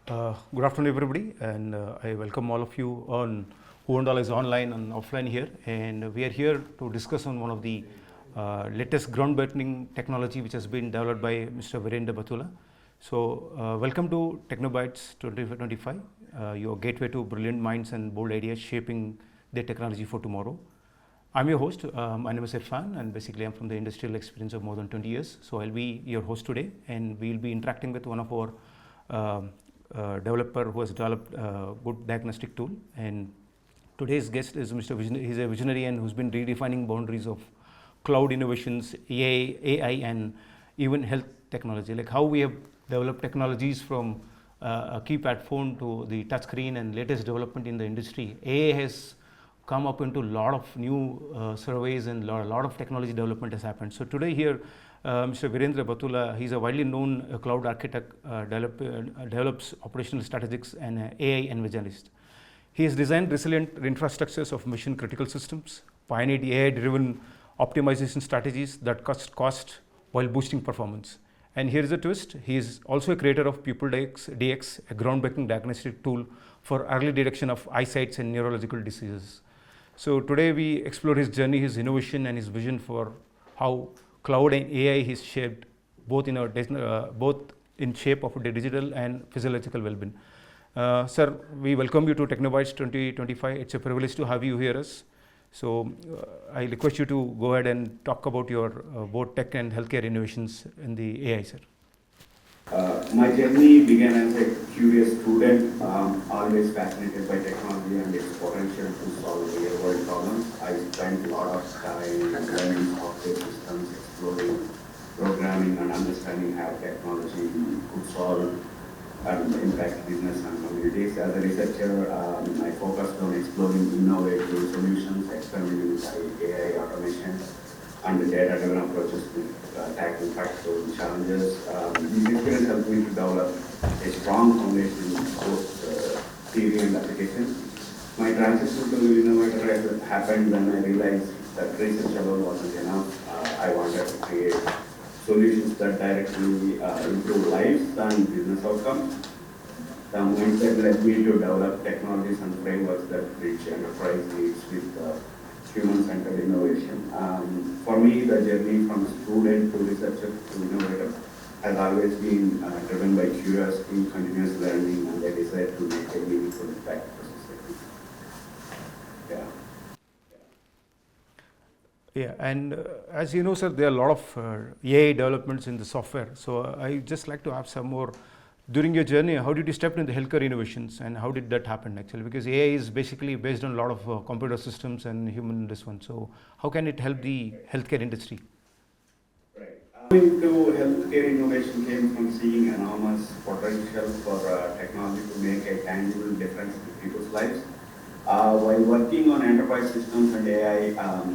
Good afternoon, everybody, and I welcome all of you on who and all is online and offline here. And we are here to discuss on one of the latest groundbreaking technology which has been developed by Mr. Veerendra Batulla. So, welcome to Technobites 2025, your gateway to brilliant minds and bold ideas shaping the technology for tomorrow. I'm your host. My name is Irfan, and basically I'm from the industrial experience of more than 20 years. So I'll be your host today, and we'll be interacting with one of our developer who has developed a good diagnostic tool. And today's guest is Mr. He's a visionary and who's been redefining boundaries of cloud innovations, AI, and even health technology. Like how we have developed technologies from a keypad phone to the touchscreen and latest development in the industry. AI has come up into a lot of new surveys and a lot of technology development has happened. So today here, Mr. Veerendra Batulla, he's a widely known cloud architect, develops operational strategics and AI evangelist. He has designed resilient infrastructures of mission critical systems, pioneered AI-driven optimization strategies that cut cost while boosting performance. And here is a twist, he is also a creator of Pupil DX, a groundbreaking diagnostic tool for early detection of eyesight and neurological diseases. So today we explore his journey, his innovation, and his vision for how cloud and AI is shaped both in shape of the digital and physiological well-being. Sir, we welcome you to Technobites 2025. It's a privilege to have you here. So I request you to go ahead and talk about your both tech and healthcare innovations in the AI, sir. My journey began as a curious student, always fascinated by technology and its potential to solve real-world problems. I spent a lot of time learning software systems, exploring programming, and understanding how technology could solve and impact business and communities. As a researcher, I focused on exploring innovative solutions, experimenting with AI automation, and the data-driven approaches to tackle practical challenges. This experience helped me to develop a strong foundation in both theory and application. My transition to Innovator happened when I realized that research alone wasn't enough. I wanted to create solutions that directly improve lives and business outcomes. The mindset led me to develop technologies and frameworks that bridge enterprise needs with human-centered innovation. For me, the journey from student to researcher to innovator has always been driven by curiosity, continuous learning, and the desire to make a meaningful impact for society. Yeah, and as you know, sir, there are a lot of AI developments in the software. So I just like to have some more. During your journey, how did you step into the healthcare innovations and how did that happen actually? Because AI is basically based on a lot of computer systems and human this one. So how can it help the healthcare industry? Right. Coming to healthcare innovation came from seeing enormous potential for technology to make a tangible difference in people's lives. While working on enterprise systems and AI,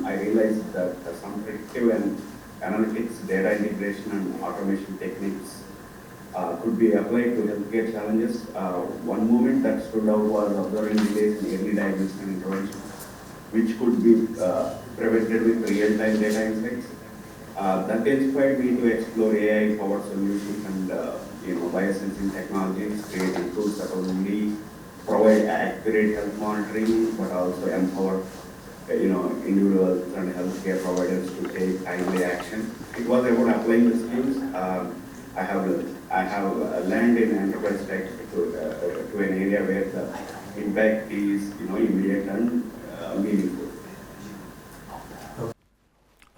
I realized that some predictive and analytics, data integration, and automation techniques could be applied to healthcare challenges. One movement that stood out was observing delays in early diagnosis and intervention, which could be prevented with real-time data insights. That inspired me to explore AI-powered solutions and biosensing technologies, creating tools that not only provide accurate health monitoring, but also empower individuals and healthcare providers to take timely action. It was about applying the skills I have learned in enterprise tech to an area where the impact is immediate and meaningful.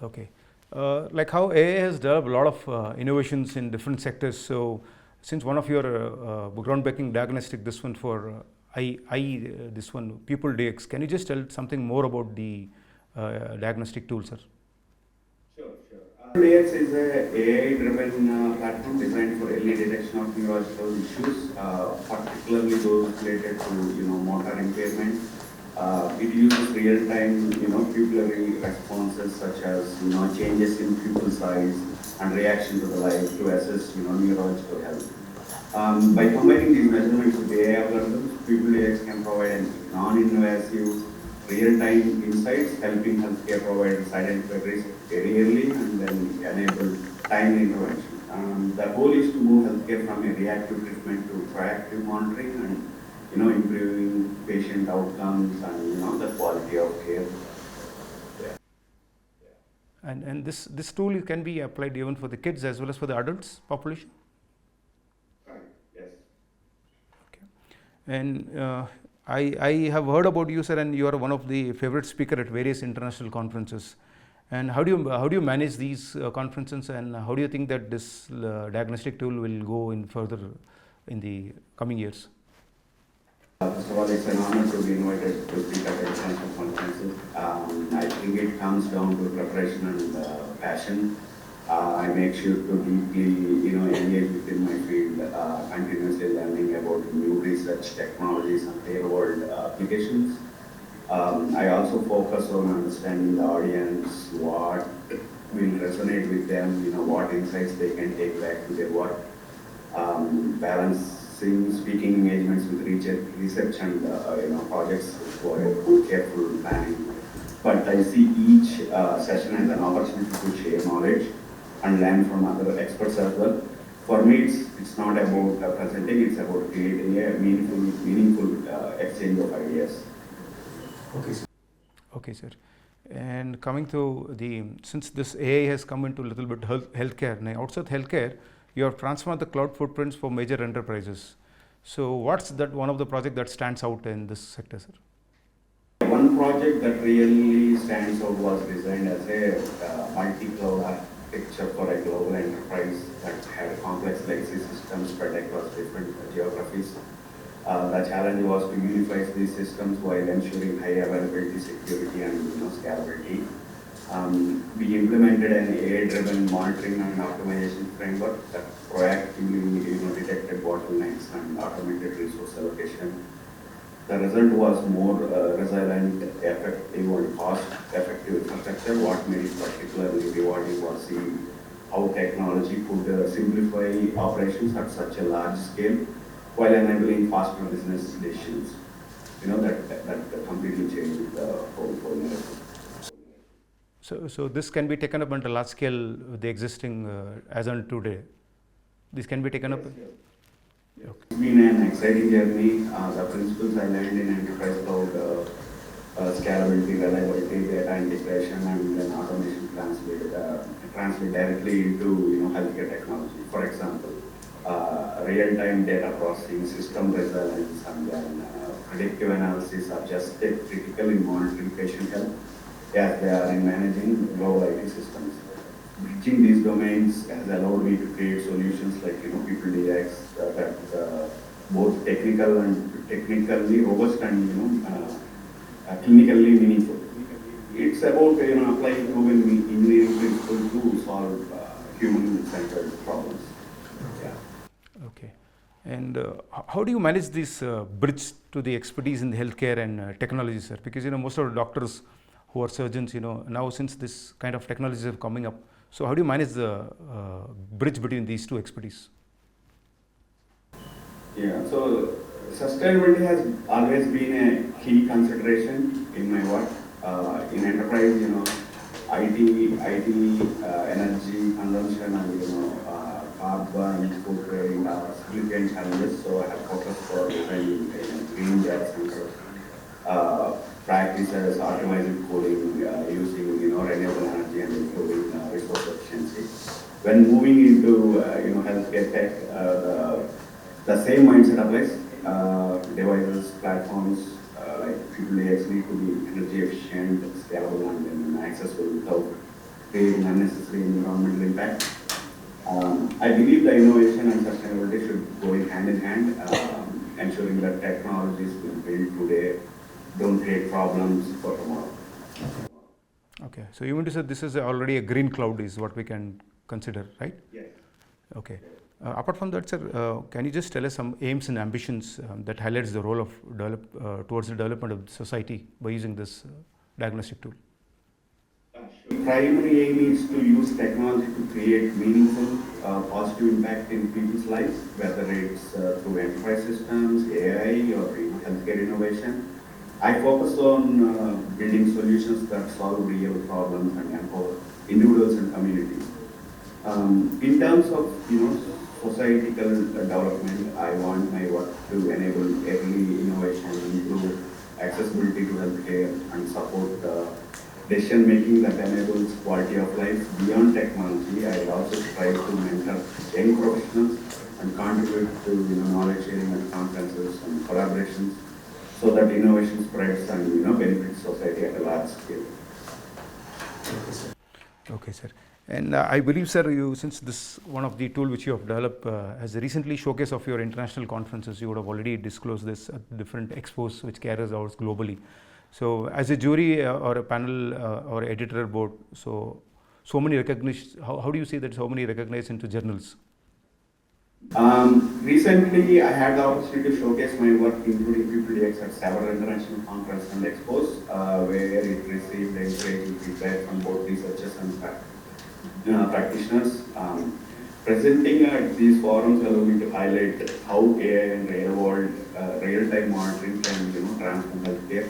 Okay. Like how AI has developed a lot of innovations in different sectors. So since one of your groundbreaking diagnostic, this one for this one, Pupil DX, can you just tell something more about the diagnostic tool, sir? Sure. DX is an AI-driven platform designed for early detection of neurological issues, particularly those related to motor impairment. It uses real-time pupillary responses such as changes in pupil size and reaction to the light to assess neurological health. By combining these measurements with AI algorithms, Pupil DX can provide a non-invasive real-time insights, helping healthcare providers identify risk very early and then enable timely intervention. The goal is to move healthcare from a reactive treatment to proactive monitoring and improving patient outcomes and the quality of care. And this tool can be applied even for the kids as well as for the adults population? Right. Yes. Okay. And I have heard about you, sir, and you are one of the favorite speaker at various international conferences. And how do you manage these conferences, and how do you think that this diagnostic tool will go in further in the coming years? First of all, it's an honor to be invited to speak at international conferences. I think it comes down to preparation and passion. I make sure to deeply, engage within my field, continuously learning about new research technologies and real-world applications. I also focus on understanding the audience, what will resonate with them, what insights they can take back to their work, balancing speaking engagements with research and projects require careful planning. But I see each session as an opportunity to share knowledge and learn from other experts as well. For me, it's not about presenting; it's about creating a meaningful exchange of ideas. Okay, sir. And coming to since this AI has come into a little bit healthcare, now outside healthcare, you have transformed the cloud footprints for major enterprises. So what's that one of the project that stands out in this sector, sir? One project that really stands out was designed as a multi-cloud architecture for a global enterprise that had complex legacy systems spread across different geographies. The challenge was to unify these systems while ensuring high availability, security, and scalability. We implemented an AI-driven monitoring and optimization framework that proactively detected bottlenecks and automated resource allocation. The result was more resilient, effective, and cost-effective infrastructure. What made it particularly rewarding was seeing how technology could simplify operations at such a large scale, while enabling faster business decisions. That completely changed the whole narrative. So this can be taken up on a large scale with the existing as on today. This can be taken up. Yes. Okay. It's been an exciting journey. The principles I learned in enterprise cloud, scalability, reliability, data integration, and then automation translate directly into healthcare technology. For example, real-time data processing, system resilience, and then predictive analysis are just critical in monitoring patient health as they are in managing global IT systems. Bridging these domains has allowed me to create solutions like Pupil DX that both technically robust and clinically meaningful. It's about applying proven engineering principles to solve human-centered problems. Yeah. Okay. And how do you manage this bridge to the expertise in the healthcare and technology, sir? Because most of the doctors who are surgeons, now since this kind of technologies are coming up, so how do you manage the bridge between these two expertise? Yeah, so sustainability has always been a key consideration in my work. In enterprise, IT, energy consumption, and carbon footprint are significant challenges. So I have focused for designing green data center practices, optimizing cooling, using renewable energy, and improving resource efficiency. When moving into healthcare tech, the same mindset applies. Devices, platforms like Pupil DX need to be energy efficient, scalable, and then accessible without creating unnecessary environmental impact. I believe the innovation and sustainability should go hand in hand, ensuring that technologies we build today don't create problems for tomorrow. Okay, so you mean to say this is already a green cloud is what we can consider, right? Yes. Okay. Apart from that, sir, can you just tell us some aims and ambitions that highlights the role of towards the development of society by using this diagnostic tool? The primary aim is to use technology to create meaningful, positive impact in people's lives, whether it's through enterprise systems, AI, or healthcare innovation. I focus on building solutions that solve real problems and empower individuals and communities. In terms of societal development, I want my work to enable early innovation, improve accessibility to healthcare, and support decision making that enables quality of life beyond technology. I also strive to mentor young professionals and contribute to knowledge sharing at conferences and collaborations, so that innovation spreads and benefits society at a large scale. Okay, sir. And I believe, sir, you, since this one of the tool which you have developed has recently showcase of your international conferences, you would have already disclosed this at different expos which carries out globally. So, as a jury or a panel or editor board, so many recognized. How do you say that so many recognized into journals? Recently, I had the opportunity to showcase my work, including Pupil DX, at several international conferences and expos, where it received encouraging feedback from both researchers and practitioners. Presenting at these forums allow me to highlight how AI and real-world, real-time monitoring can transform healthcare.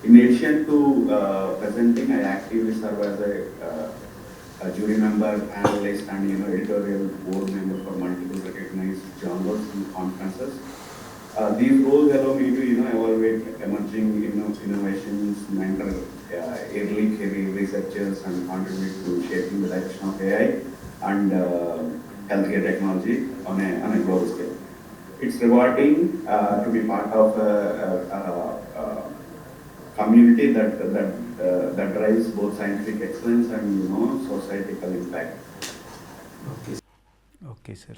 In addition to presenting, I actively serve as a jury member, analyst, and editorial board member for multiple recognized journals and conferences. These roles allow me to evaluate emerging innovations, mentor early career researchers, and contribute to shaping the direction of AI and healthcare technology on a global scale. It's rewarding to be part of a community that drives both scientific excellence and societal impact. Okay, sir.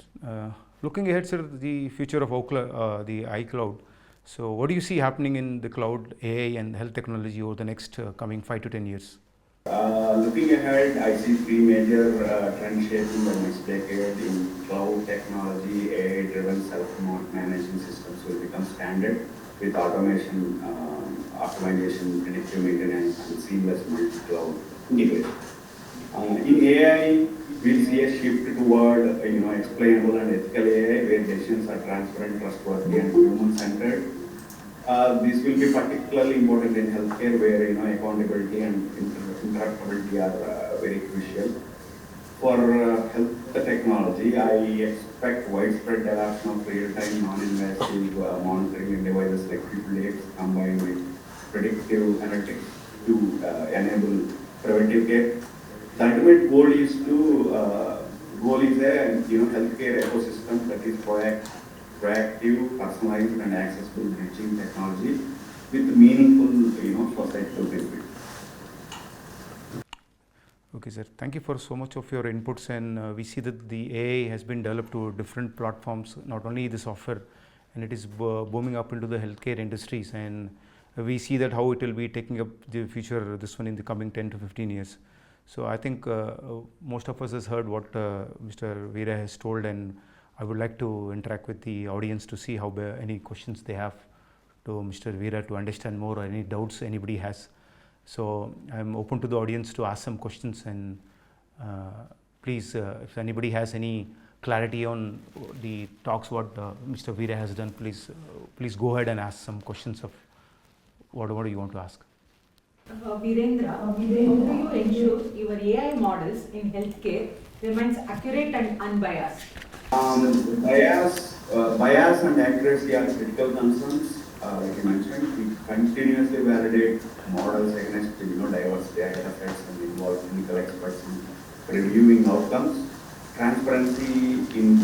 Looking ahead, sir, the future of the iCloud. So, what do you see happening in the cloud, AI, and health technology over the next coming 5 to 10 years? Looking ahead, I see three major trends shaping the next decade. In cloud technology, AI-driven self-managing systems will become standard with automation, optimization, predictive maintenance, and seamless multi-cloud integration. In AI, we'll see a shift toward explainable and ethical AI, where decisions are transparent, trustworthy, and human-centered. This will be particularly important in healthcare, where accountability and interactability are very crucial. For health technology, I expect widespread adoption of real-time, non-invasive monitoring in devices like Pupil DX, combined with predictive analytics to enable preventive care. The ultimate goal is a healthcare ecosystem that is proactive, personalized, and accessible, bridging technology with meaningful societal benefits. Okay, sir. Thank you for so much of your inputs, and we see that the AI has been developed to different platforms, not only the software, and it is booming up into the healthcare industries, and we see that how it will be taking up the future, this one in the coming 10 to 15 years. So I think most of us has heard what Mr. Veera has told, and I would like to interact with the audience to see how any questions they have to Mr. Veera to understand more, or any doubts anybody has. So I'm open to the audience to ask some questions, and please, if anybody has any clarity on the talks what Mr. Veera has done, please go ahead and ask some questions of whatever you want to ask. Veerendra, how do you ensure your AI models in healthcare remains accurate and unbiased? Bias and accuracy are critical concerns. Like you mentioned, we continuously validate models against diverse data sets and involve clinical experts in reviewing outcomes. Transparency in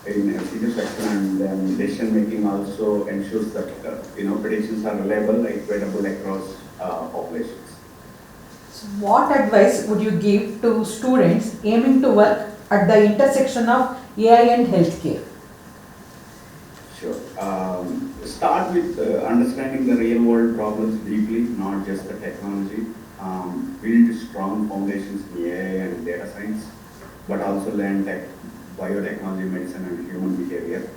feature selection and decision making also ensures that predictions are reliable, equitable across populations. So what advice would you give to students aiming to work at the intersection of AI and healthcare? Sure. Start with understanding the real world problems deeply, not just the technology. Build strong foundations in AI and data science, but also learn biotechnology, medicine, and human behavior.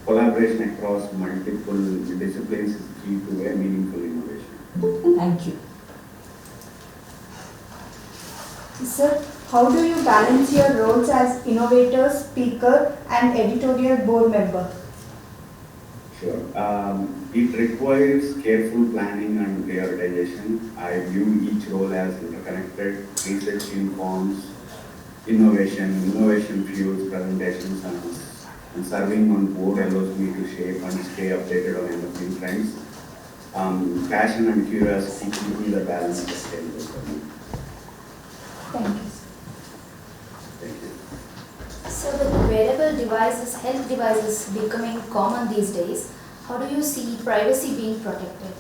Collaboration across multiple disciplines is key to a meaningful innovation. Thank you. Sir, how do you balance your roles as innovator, speaker, and editorial board member? Sure. It requires careful planning and prioritization. I view each role as interconnected. Research informs innovation fuels presentations, and serving on board allows me to shape and stay updated on emerging trends. Passion and curiosity keeping the balance sustainable for me. Thank you. Thank you. So with wearable devices, health devices becoming common these days, how do you see privacy being protected?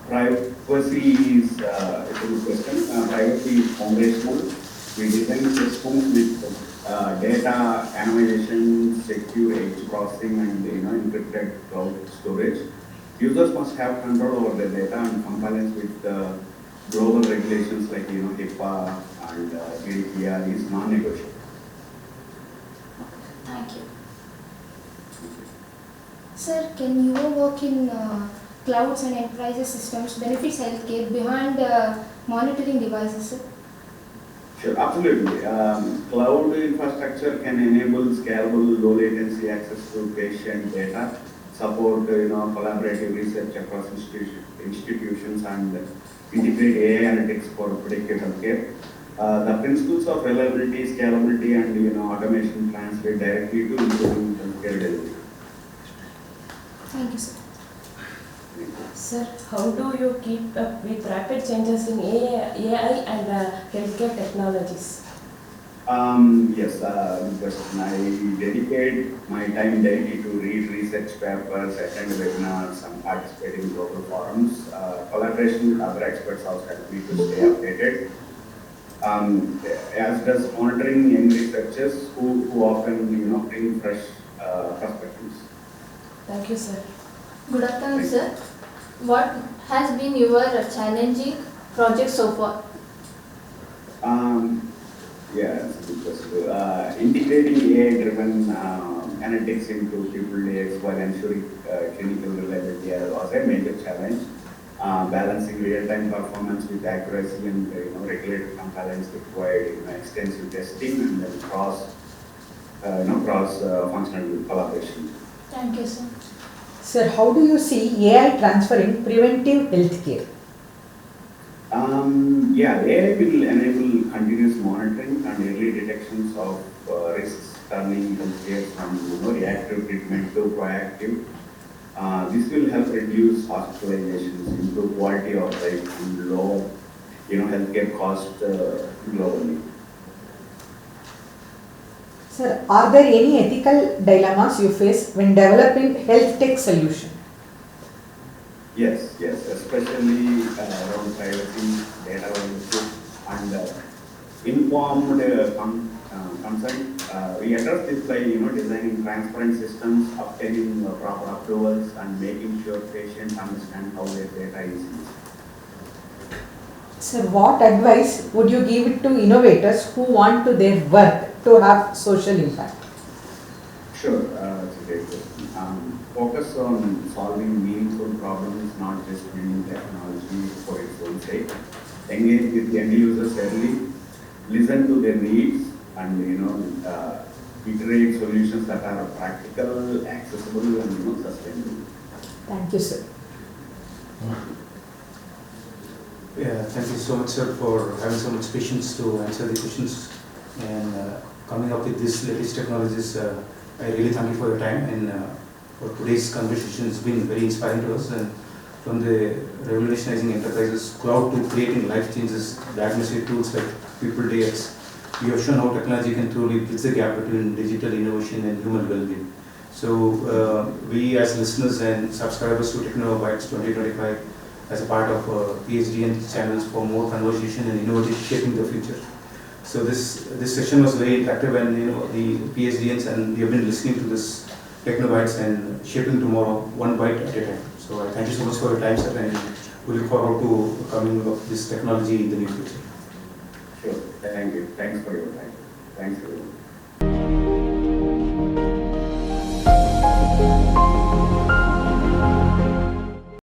Privacy is a good question. Privacy is foundational. We design systems with data anonymization, secure edge processing, and encrypted cloud storage. Users must have control over their data and compliance with global regulations like HIPAA and GDPR is non-negotiable. Thank you. Sir, can your work in clouds and enterprise systems benefits healthcare behind monitoring devices, sir? Sure, absolutely. Cloud infrastructure can enable scalable, low latency access to patient data, support collaborative research across institutions, and integrate AI analytics for predictive healthcare. The principles of reliability, scalability, and automation translate directly to improving healthcare delivery. Thank you, sir. Sir, how do you keep up with rapid changes in AI and healthcare technologies? Yes, good question. I dedicate my time daily to read research papers, attend webinars, and participate in global forums. Collaboration with other experts also help me to stay updated. As does monitoring young researchers who often bring fresh perspectives. Thank you, sir. Good afternoon, sir. What has been your challenging project so far? Yeah, that's a good question. Integrating AI-driven analytics into Pupil DX while ensuring clinical reliability was a major challenge. Balancing real-time performance with accuracy and regulatory compliance required extensive testing and then cross-functional collaboration. Thank you, sir. Sir, how do you see AI transferring preventive healthcare? Yeah, AI will enable continuous monitoring and early detections of risks, turning healthcare from reactive treatment to proactive. This will help reduce hospitalizations, improve quality of life, and lower healthcare costs globally. Sir, are there any ethical dilemmas you face when developing health tech solution? Yes, especially around privacy, data ownership, and informed consent. We address this by designing transparent systems, obtaining proper approvals, and making sure patients understand how their data is used. Sir, what advice would you give to innovators who want to their work to have social impact? Sure, that's a great question. Focus on solving meaningful problems, not just building technology for its own sake. Engage with the end users early, listen to their needs, and iterate solutions that are practical, accessible, and sustainable. Thank you, sir. Yeah, thank you so much, sir, for having so much patience to answer the questions and coming up with these latest technologies. I really thank you for your time, and for today's conversation has been very inspiring to us. And from the revolutionizing enterprises cloud to creating life changes, diagnostic tools like Pupil DX, you have shown how technology can truly bridge the gap between digital innovation and human well-being. So we as listeners and subscribers to Technobites 2025 as a part of PhDIans channels for more conversation and innovative shaping the future. So this session was very interactive, and the PhDIans and we have been listening to this Technobites and shaping tomorrow one bite at a time. So I thank you so much for your time, sir, and we look forward to coming up this technology in the near future. Sure, thank you. Thanks for your time. Thanks everyone.